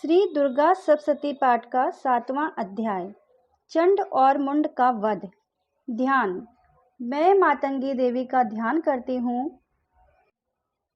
श्री दुर्गा सप्तशती पाठ का 7वां अध्याय। चंड और मुंड का वध। ध्यान। मैं मातंगी देवी का ध्यान करती हूँ।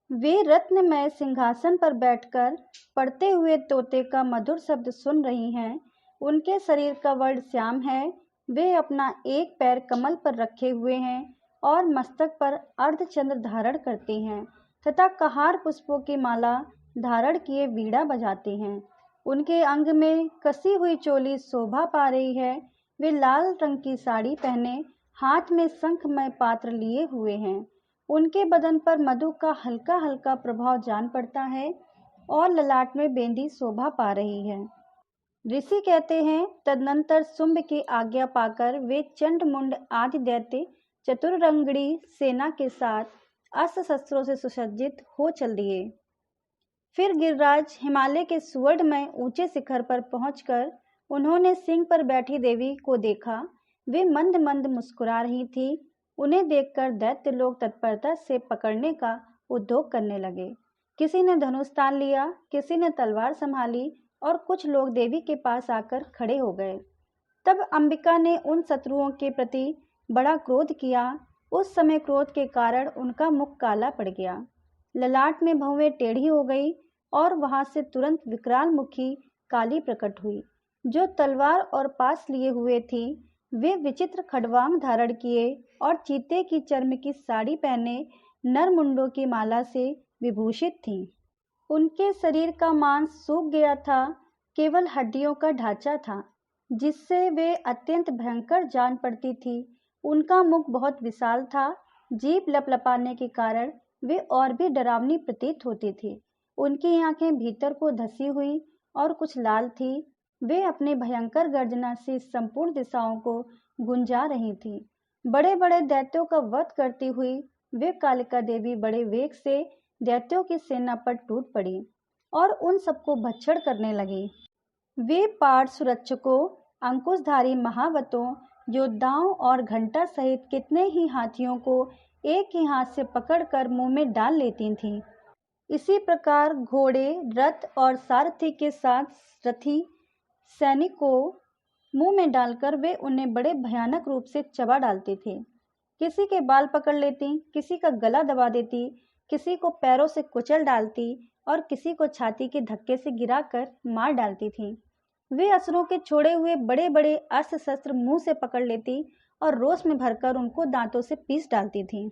वे रत्नमय सिंहासन पर बैठकर पढ़ते हुए तोते का मधुर शब्द सुन रही हैं। उनके शरीर का वर्ण श्याम है। वे अपना एक पैर कमल पर रखे हुए हैं और मस्तक पर अर्धचंद्र धारण करती हैं तथा कहार पुष्पों की माला धारण किए वीणा बजाती हैं। उनके अंग में कसी हुई चोली शोभा पा रही है। वे लाल रंग की साड़ी पहने हाथ में शंखमय पात्र लिए हुए हैं। उनके बदन पर मधु का हल्का हल्का प्रभाव जान पड़ता है और ललाट में बेंदी शोभा पा रही है। ऋषि कहते हैं, तदनंतर शुंभ की आज्ञा पाकर वे चंड मुंड आदि दैत्य चतुरंगड़ी सेना के साथ अस्त्र शस्त्रों से सुसज्जित हो चल दिए। फिर गिरिराज हिमालय के सुवर्णमय ऊंचे शिखर पर पहुंचकर उन्होंने सिंह पर बैठी देवी को देखा। वे मंद मंद मुस्कुरा रही थी। उन्हें देखकर दैत्य लोग तत्परता से पकड़ने का उद्योग करने लगे। किसी ने धनुष तान लिया, किसी ने तलवार संभाली और कुछ लोग देवी के पास आकर खड़े हो गए। तब अंबिका ने उन शत्रुओं के प्रति बड़ा क्रोध किया। उस समय क्रोध के कारण उनका मुख काला पड़ गया, ललाट में भौवें टेढ़ी हो गई और वहां से तुरंत विकराल मुखी काली प्रकट हुई, जो तलवार और पास लिए हुए थी। वे विचित्र खड़वांग धारण किए और चीते की चर्म की साड़ी पहने नरमुंडों की माला से विभूषित थी। उनके शरीर का मांस सूख गया था, केवल हड्डियों का ढांचा था, जिससे वे अत्यंत भयंकर जान पड़ती थी। उनका मुख बहुत विशाल था। जीभ लपलपाने के कारण वे और भी डरावनी प्रतीत होती थी। उनकी आंखें भीतर को धसी हुई और कुछ लाल थी। वे अपने भयंकर गर्जना से संपूर्ण दिशाओं को गुंजा रही थी। बड़े बड़े दैत्यों का वध करती हुई वे कालिका देवी बड़े वेग से दैत्यों की सेना पर टूट पड़ी और उन सबको भक्षण करने लगी। वे पार्थ सुरक्षकों, अंकुशधारी महावतों, योद्धाओं और घंटा सहित कितने ही हाथियों को एक ही हाथ से पकड़कर मुंह में डाल लेती थीं। इसी प्रकार घोड़े, रथ और सारथी के साथ रथी सैनिक को मुंह में डालकर वे उन्हें बड़े भयानक रूप से चबा डालते थे। किसी के बाल पकड़ लेती, किसी का गला दबा देती, किसी को पैरों से कुचल डालती और किसी को छाती के धक्के से गिराकर मार डालती थी। वे असुरों के छोड़े हुए बड़े बड़े अस्त्र शस्त्र मुंह से पकड़ लेती और रोष में भरकर उनको दांतों से पीस डालती थी।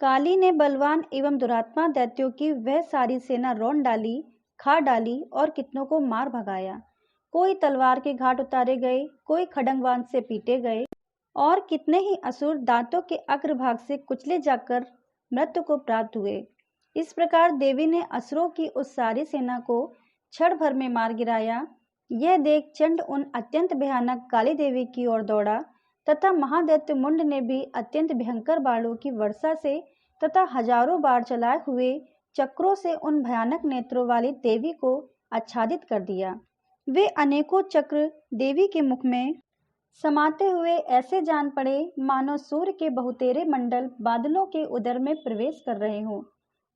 काली ने बलवान एवं दुरात्मा दैत्यों की वह सारी सेना रौंद डाली, खा डाली और कितनों को मार भगाया। कोई तलवार के घाट उतारे गए, कोई खड़ंगवान से पीटे गए और कितने ही असुर दांतों के अग्रभाग से कुचले जाकर मृत्यु को प्राप्त हुए। इस प्रकार देवी ने असुरों की उस सारी सेना को क्षण भर में मार गिराया। यह देख चंड उन अत्यंत भयानक काली देवी की ओर दौड़ा तथा महादैत्य मुंड ने भी अत्यंत भयंकर बाणों की वर्षा से तथा हजारों बाण चलाए हुए चक्रों से उन भयानक नेत्रों वाली देवी को आच्छादित कर दिया। वे अनेकों चक्र देवी के मुख में समाते हुए ऐसे जान पड़े मानो सूर्य के बहुतेरे मंडल बादलों के उदर में प्रवेश कर रहे हों।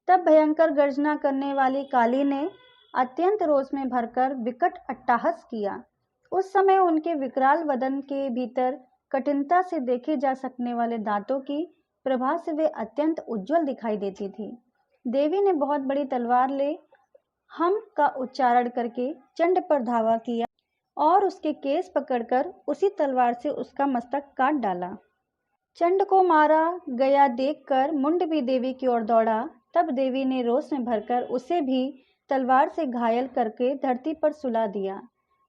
तब भयंकर गर्जना करने वाली काली ने अत्यंत रोष में भरकर विकट अट्टहास किया। उस समय उनके विकराल वदन के भीतर कठिनता से देखे जा सकने वाले दांतों की प्रभा से वे अत्यंत उज्जवल दिखाई देती थी। देवी ने बहुत बड़ी तलवार ले हम का उच्चारण करके चंड पर धावा किया और उसके केस पकड़कर उसी तलवार से उसका मस्तक काट डाला। चंड को मारा गया देखकर मुंड भी देवी की ओर दौड़ा। तब देवी ने रोष में भरकर उसे भी तलवार से घायल करके धरती पर सुला दिया।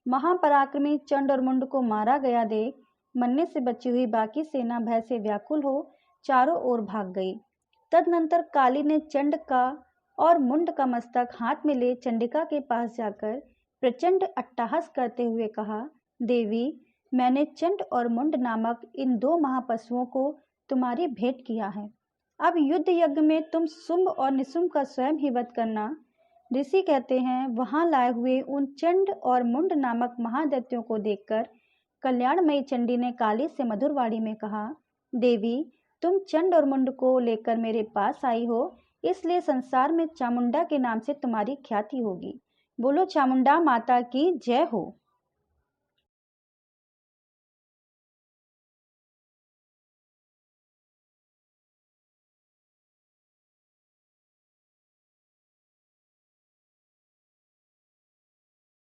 महापराक्रमी चंड और मुंड को मारा गया देख मरने से बची हुई बाकी सेना भय से व्याकुल हो चारों ओर भाग गई। तदनंतर काली ने चंड का और मुंड का मस्तक हाथ में ले चंडिका के पास जाकर प्रचंड अट्टहास करते हुए कहा, देवी, मैंने चंड और मुंड नामक इन दो महापशुओं को तुम्हारी भेंट किया है। अब युद्ध यज्ञ में तुम शुंभ और निशुंभ का स्वयं ही वध करना। ऋषि कहते हैं, वहां लाए हुए उन चंड और मुंड नामक महादैत्यों को देखकर कल्याणमयी चंडी ने काली से मधुरवाणी में कहा, देवी, तुम चंड और मुंड को लेकर मेरे पास आई हो, इसलिए संसार में चामुंडा के नाम से तुम्हारी ख्याति होगी। बोलो चामुंडा माता की जय हो।